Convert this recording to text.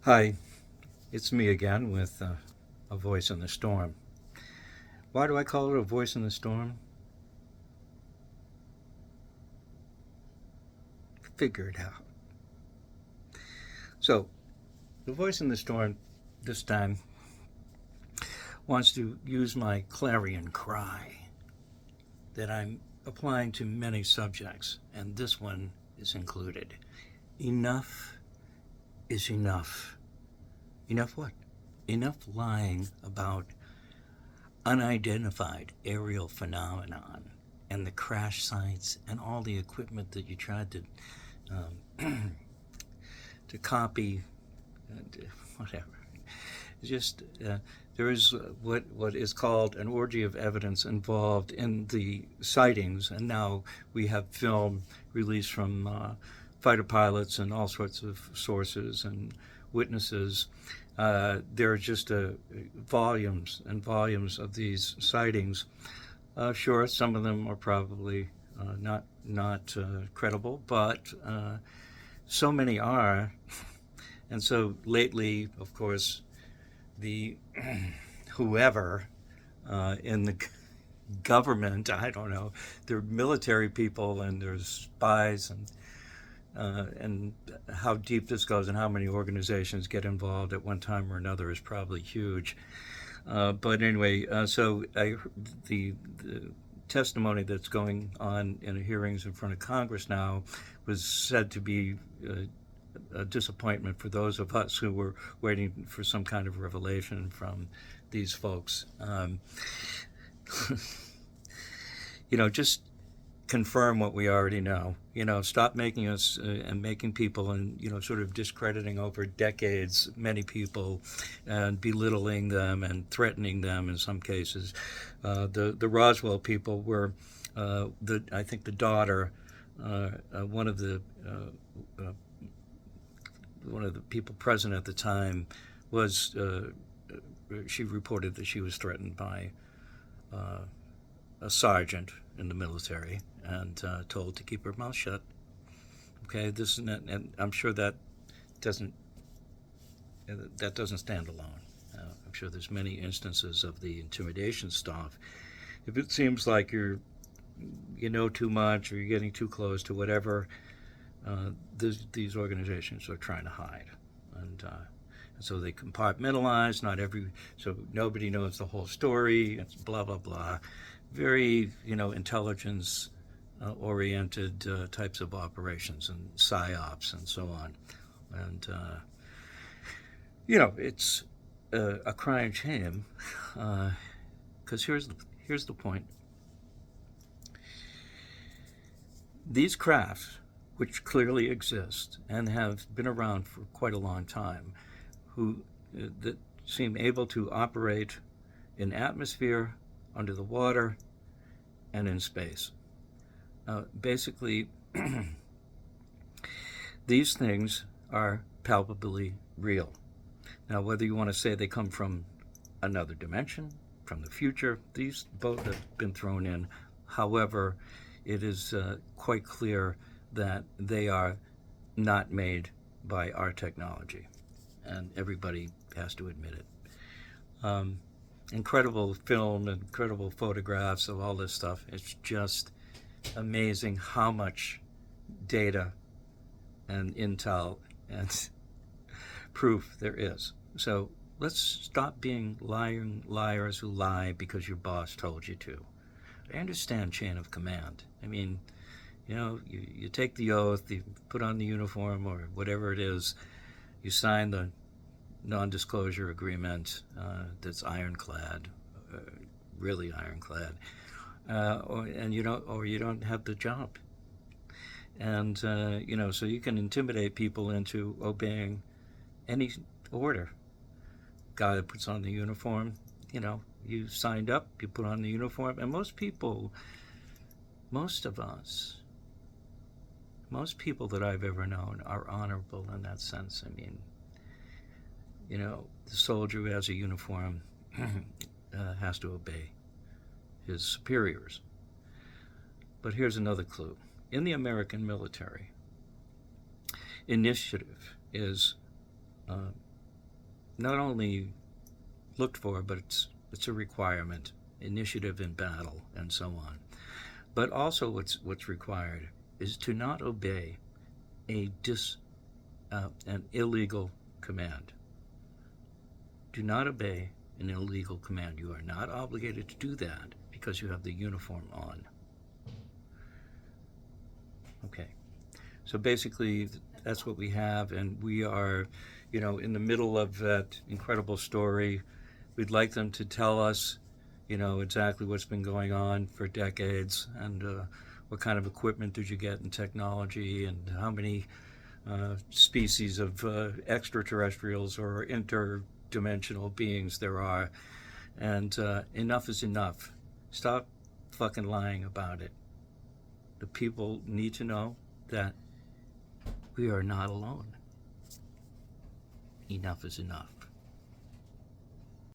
Hi, it's me again with a voice in the storm. Why do I call it a voice in the storm? Figure it out. So, the voice in the storm this time wants to use my clarion cry that I'm applying to many subjects, and this one is included. Enough is enough. Enough what? Enough lying about unidentified aerial phenomenon and the crash sites and all the equipment that you tried um, to copy and whatever. Just there is what is called an orgy of evidence involved in the sightings, and now we have film released from fighter pilots and all sorts of sources and witnesses. There are just volumes and volumes of these sightings. Sure, some of them are probably not credible, but so many are. And so lately, of course, the whoever in the government, I don't know, there are military people and there's spies and how deep this goes and how many organizations get involved at one time or another is probably huge. But anyway, the testimony that's going on in the hearings in front of Congress now was said to be a disappointment for those of us who were waiting for some kind of revelation from these folks. Just confirm what we already know. Stop making us and making people and sort of discrediting over decades many people and belittling them and threatening them in some cases. The Roswell people were I think the daughter, one of the people present at the time was she reported that she was threatened by a sergeant in the military and told to keep her mouth shut. Okay, this and I'm sure doesn't that doesn't stand alone. I'm sure there's many instances of the intimidation stuff. If it seems like you know too much or you're getting too close to whatever, these organizations are trying to hide, and so they compartmentalize. So nobody knows the whole story. It's blah blah blah. Very intelligence oriented types of operations and psyops and so on, and it's a crying shame because here's the point. These crafts, which clearly exist and have been around for quite a long time, that seem able to operate in atmosphere, under the water, and in space. Basically, these things are palpably real. Now, whether you want to say they come from another dimension, from the future, these both have been thrown in. However, it is quite clear that they are not made by our technology, and everybody has to admit it. Incredible film, incredible photographs of all this stuff. It's just amazing how much data and intel and proof there is. So let's stop being lying liars who lie because your boss told you to. I understand chain of command. I mean, you take the oath, you put on the uniform or whatever it is, you sign the non-disclosure agreement that's ironclad, really ironclad, and you don't have the job, and so you can intimidate people into obeying any order. Guy that puts on the uniform, you signed up, you put on the uniform, and most people that I've ever known are honorable in that sense. I mean, the soldier who has a uniform has to obey his superiors. But here's another clue. In the American military, initiative is not only looked for, but it's a requirement, initiative in battle, and so on. But also, what's required is to not obey an illegal command. Do not obey an illegal command. You are not obligated to do that because you have the uniform on. Okay. So basically, that's what we have, and we are, in the middle of that incredible story. We'd like them to tell us, exactly what's been going on for decades, and what kind of equipment did you get in technology, and how many species of extraterrestrials or interdimensional beings there are. And enough is enough. Stop fucking lying about it. The people need to know that we are not alone. Enough is enough.